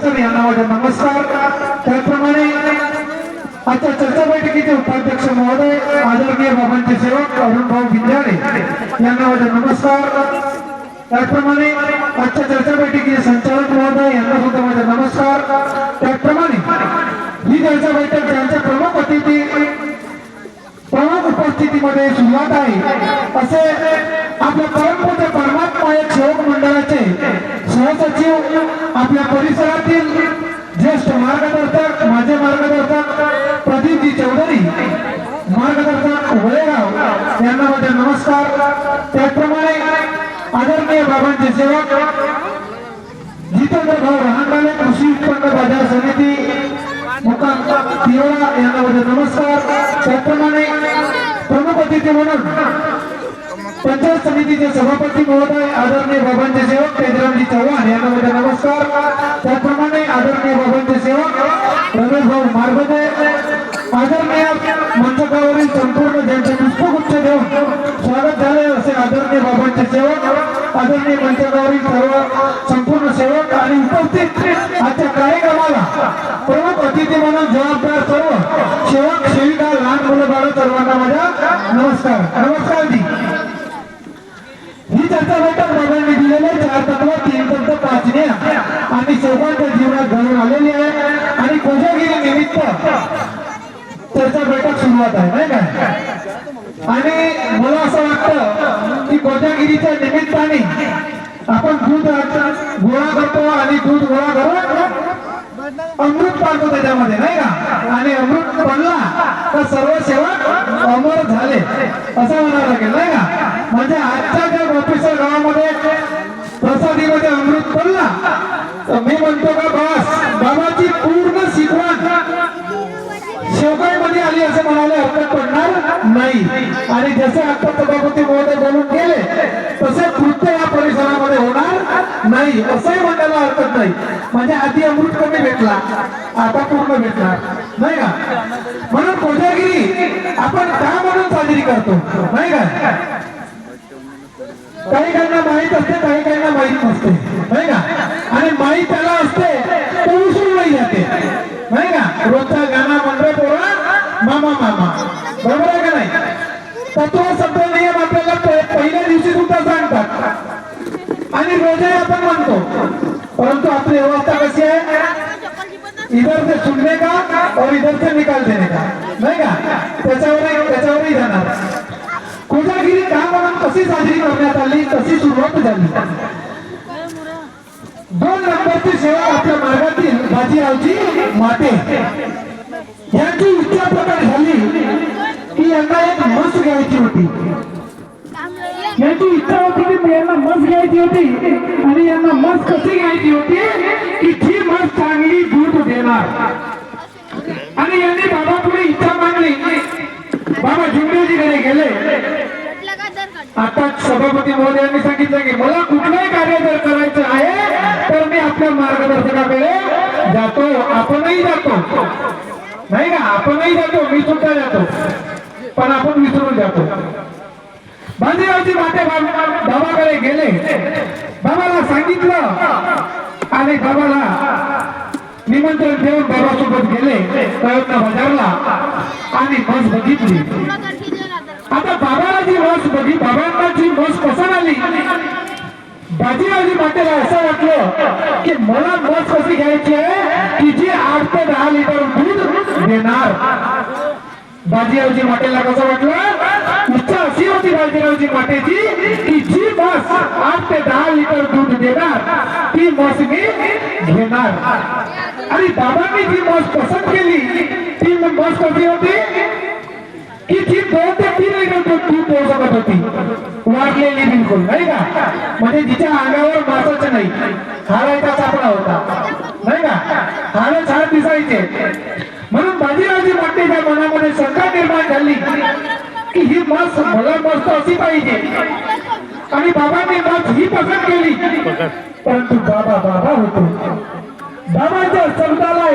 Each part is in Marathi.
अडचण यांना माझा नमस्कार। त्याप्रमाणे आजच्या चर्चा बैठकीचे उपाध्यक्ष महोदय आदरणीय बाबांचे सेवक अरुण भाऊ विद्याळे यांना माझा नमस्कार। त्याप्रमाणे आजच्या चर्चा बैठकीचे संचालक महोदय यांना सुद्धा माझा नमस्कार। त्याप्रमाणे ही चर्चा बैठक ज्यांच्या प्रमुख अतिथी प्रमुख उपस्थितीमध्ये सुरुवात आहे असे आपल्या परमपूज्य परमात्मा एक सेवक मंडळाचे सहसचिव आपल्या परिसरातील ज्येष्ठ मार्गदर्शक माझे मार्गदर्शक प्रदीपजी चौधरी मार्गदर्शक वळेगाव यांना माझा नमस्कार। त्याप्रमाणे आदरणीय बाबांचे सेवक जितेंद्र भाऊ रहांगाले कृषी उत्पन्न बाजार समिती मुकाम तिवरा यांना माझा नमस्कार। त्याप्रमाणे प्रमुख अतिथी म्हणून पंचायत समितीचे सभापती महोदय आदरणीय बाबांचे सेवक तेजरामजी चव्हाण यांना माझा नमस्कार। त्याप्रमाणे आदरणीय बाबांचे सेवक रमेश भाऊ मार्गदे आदरणीय मंचकावरील संपूर्ण ज्यांचे पुष्पगुच्छ देऊन स्वागत झाले असे आदरणीय बाबांचे सेवक आदरणीय मंचकावरील सर्व संपूर्ण सेवक आणि उपस्थित आजच्या कार्यक्रमाला प्रमुख अतिथी म्हणून जबाबदार सर्व सेवक सेविका लहान मुलं बाळ सर्वांना माझा नमस्कार। नमस्कार जी। ही चर्चा बैठक बाबांनी दिलेले 4 तत्व 3 तत्व 5 नियम आणि सेवकांच्या जीवनात घडून आलेली आहे आणि कोजागिरी निमित्त चर्चा बैठक सुरुवात आहे नाही का। आणि मला असं वाटतं की कोजागिरीच्या निमित्ताने आपण दूध गोळा करतो आणि दूध गोळा करून अमृत पाडतो त्याच्यामध्ये नाही का। आणि अमृत पडला तर सर्व सेवक अमर झाले असं म्हणावं लागेल नाही का। म्हणजे आजच्या ज्या ऑफिसर गावामध्ये प्रसादीमध्ये अमृत पडला तर मी म्हणतो का बस बाबाची पूर्ण शिकवण शेवकाईमध्ये आली असं म्हणायला हरकत पडणार नाही। आणि जसे आता सभापती महोदय बोलून गेले तसे कृत्य या परिसरामध्ये होणार नाही असंही म्हणायला हरकत नाही। म्हणजे आधी अमृत कमी भेटला आता पूर्ण भेटणार नाही का। म्हणून कोजागिरी आपण का म्हणून साजरी करतो नाही का। काही काहींना माहित असते काही काहींना माहित नसते नाही का। आणि माहित त्याला असते तो विसरून नाही जाते नाही का। रोजचा गाणं मंडळ पोरा मामा मामा बरोबर आहे का नाही। तत्व शब्द नियम आपल्याला पहिल्या दिवशी सुद्धा सांगतात आणि रोजही आपण म्हणतो परंतु आपली व्यवस्था कशी आहे इधर से सुनने का और इधर से निकाल देने का नाही का। त्याच्यावरही जाणार। कोजागिरी का म्हणून कशी साजरी करण्यात आली कशी सुरुवात झाली। 2 नंबरची सेवा आपल्या मार्गातील बाजीरावजी माटे यांची इच्छा प्रकट झाली की यांना एक म्हस घ्यायची होती। यांची इच्छा होती की यांना म्हस घ्यायची होती आणि यांना म्हस कशी घ्यायची होती की जी म्हस चांगली दूध देणार। आणि यांनी बाबा पुढे इच्छा मांडली। बाबा जुंबेजीकडे गेले। आता सभापती महोदयांनी सांगितलं की मला कुठलंही कार्य जर करायचं आहे तर मी आपल्या मार्गदर्शकाकडे जातो आपणही जातो नाही का। आपणही जातो मी सुद्धा जातो पण आपण विसरून जातो। बाजीरावजी माटे बाबाकडे गेले बाबाला सांगितलं आणि बाबाला निमंत्रण देऊन बाबासोबत गेले प्रयत्न बाजारला आणि म्हस बघितली। आता बाबाला जी म्हस बाबांना जी म्हस पसंत आली बाजीरावजी माटेला असं वाटलं की मला म्हस कशी घ्यायची आहे की जी 8 ते 10 लिटर दूध देणार। बाजीरावजी माटेला कसं वाटलं इच्छा अशी होती बाजीरावजी माटेची की जी म्हस 8 ते 10 लिटर दूध देणार ती म्हस मी घेणार। आणि बाबांनी जी म्हस पसंत केली ती म्हस कशी होती की जी 2 ते 3 लिटर दूध देऊ शकत होती वाढलेली बिलकुल नाही का। म्हणजे जिच्या अंगावर मासाचं नाही हाडाचा सापडा होता नाही का। हाड छान दिसायचे म्हणून बाजीरावजी माटेच्या मनामध्ये शंका निर्माण झाली की ही म्हस मला मस्त अशी पाहिजे आणि बाबांनी म्हस ही पसंत केली। परंतु बाबा बाबा होतो बाबाच्या शब्दाला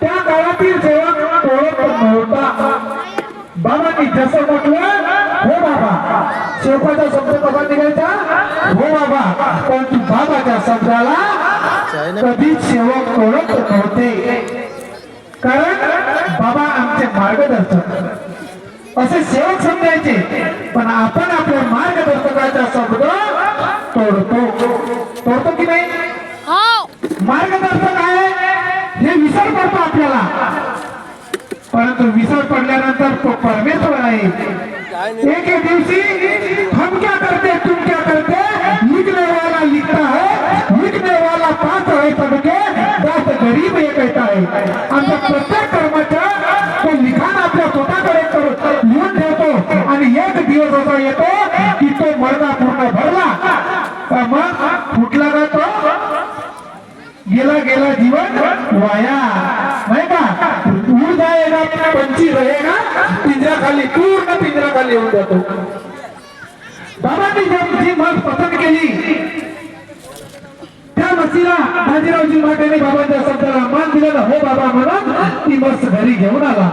त्या काळातील सेवक ओळख नव्हता। बाबांनी जसं म्हटलं हो बाबा सेवकाचा शब्द कसा निघायचा हो बाबा परंतु बाबाच्या शब्दाला कधी सेवक ओळख नव्हते, कारण बाबा आमचे मार्गदर्शक असे सेवक समजायचे. पण आपण आपल्या मार्गदर्शकाचा शब्द तोडतो की नाही? मार्गदर्शक आहे हे विसर पडतो आपल्याला, परंतु विसर पडल्यानंतर तो परमेश्वर आहे. एक दिवशी हम क्या करते तुम क्या करते, लिखने वाला लिखता है, लिखने वाला पास है सबके, दास गरीब एक कहता है. आमच्या प्रत्येक कर्माच्या तो लिखाण आपल्या स्वतःकडे लिहून ठेवतो आणि एक दिवस असा येतो की तो मर्दा पूर्ण भरला, मग फुटला जातो, गेला जीवन वाया, नाही का? उड़ जाएगा पंछी रहेगा पिंजरा खाली, पूर्ण पिंजरा खाली येऊन जातो. बाबांनी जी म्हस पसंत केली त्या म्हशीला बाजीरावजी माटेने बाबांच्या शब्दाला मान दिलेला, हो बाबा म्हणून ती म्हस घरी घेऊन आला.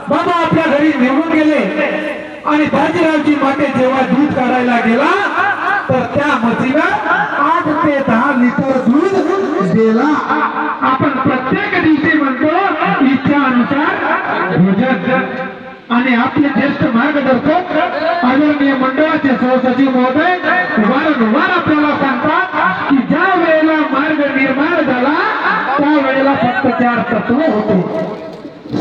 बाबा आपल्या घरी निघून गेले आणि बाजीरावजी माटे जेव्हा दूध काढायला गेला तर त्या म्हशीला 8 ते 10 लिटर दूध दिला. आपण प्रत्येक दिवशी म्हणतो इच्छानुसार भोजन. आणि आपले ज्येष्ठ मार्गदर्शक आदरणीय मंडळाचे सहसचिव महोदय वारंवार आपल्याला सांगतात की ज्या वेळेला मार्ग निर्माण झाला त्या वेळेला फक्त 4 तत्व होते,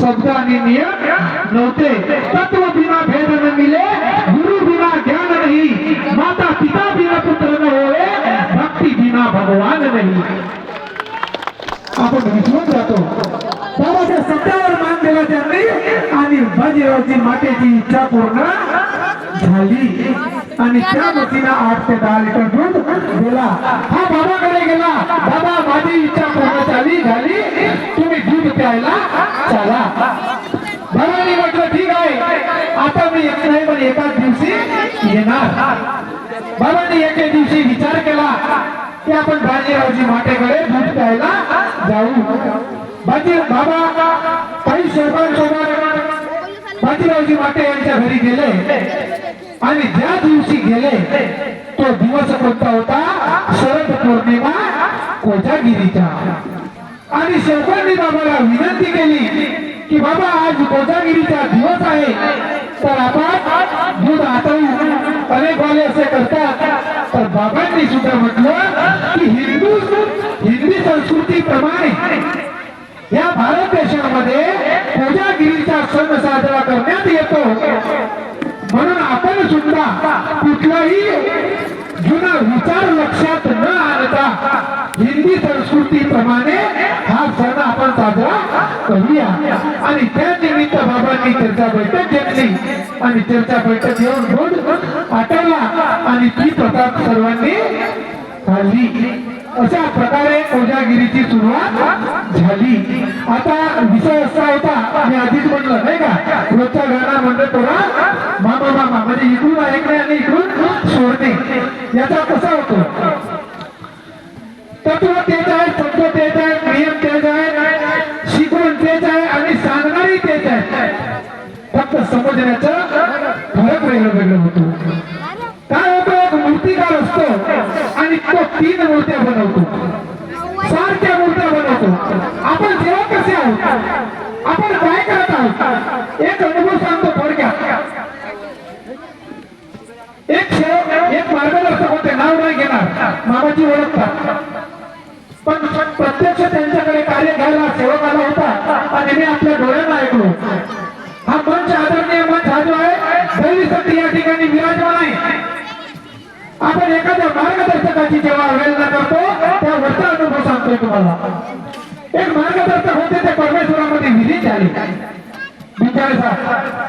शब्द आणि नियम नव्हते. तत्व बिना भेद न मिले, गुरु बिना ज्ञान नहीं, माता पिता बिना पुत्र न होए, भक्ति बिना भगवान नहीं. आपण विसरून जातो. बाबाच्या शब्दावर मान दिला त्यांनी आणि बाजीरावजी मातेची इच्छा पूर्ण झाली आणि त्या म्हशीला 8 ते 10 लिटर दूध दिला. हा बाबाकडे गेला, बाबा माझी इच्छा पूर्ण झाली, तुम्ही दूध प्यायला चला. बाबांनी म्हटलं ठीक आहे, आता मी येत नाही पण एकाच दिवशी येणार. बाबांनी एके दिवशी विचार केला की आपण बाजीरावजी मातेकडे दूध प्यायला जाऊ. बाबा काही शोभांसोबत बाजीरावजी माटे यांच्या घरी गेले आणि ज्या दिवशी गेले तो दिवस कोणता होता? शरद पौर्णिमा कोजागिरीचा. आणि शेवकांनी बाबाला विनंती केली की बाबा आज कोजागिरीचा दिवस आहे तर आपण दूध आटवू. अनेक वाले असे करतात, तर बाबांनी सुद्धा म्हटलं की हिंदी संस्कृती प्रमाणे या भारत देशामध्ये कोजागिरीचा सण साजरा करण्यात येतो, म्हणून आपण सुद्धा कुठलाही जुना विचार लक्षात न आणता हिंदी संस्कृती प्रमाणे हा सण आपण साजरा करूया. आणि त्या निमित्त बाबांनी चर्चा बैठक घेतली आणि चर्चा बैठक घेऊन दूध आटवला आणि ती प्रथा सर्वांनी झाली. अशा प्रकारे कोजागिरीची सुरुवात झाली. आता विषय असा होता, मी आधीच म्हटलं नाही का, रोजचा गाणं म्हणतो थोडा मामा मामा, म्हणजे इकडून ऐकणे आणि इकडून सोडणे, याचा कसा होतो? तत्व तेच आहे, तत्व तेच आहे, नियम तेच आहे, शिकवण तेच आहे आणि सांगणारी तेच आहे, फक्त समजण्याचं फरक वेगळं होतो. काय होतं? एक मूर्तिकार असतो आणि तो 3 मूर्त्या बनवतो, सारख्या मूर्त्या बनवतो. आपण जेव्हा कसे आहोत, आपण काय करत आहोत? एक अनुभव सांगतो थोडक्यात. एक मार्गदर्शक होते, नाव नाही घेणार, मामाची ओळखतात, पण प्रत्यक्ष त्यांच्याकडे कार्य घ्यायला सेवक आला होता आणि मी आपल्या डोळ्यांना ऐकलो. हा मंच आदरणीय मंच हा जो आहे दैवीसाठी या ठिकाणी विराजमान आहे. आपण एखाद्या मार्गदर्शकाची जेव्हा अवहेलना करतो त्या वरचा अनुभव सांगतोय तुम्हाला. एक मार्गदर्शक होते, ते परमेश्वरामध्ये विलीन झाले. बिचारे साहेब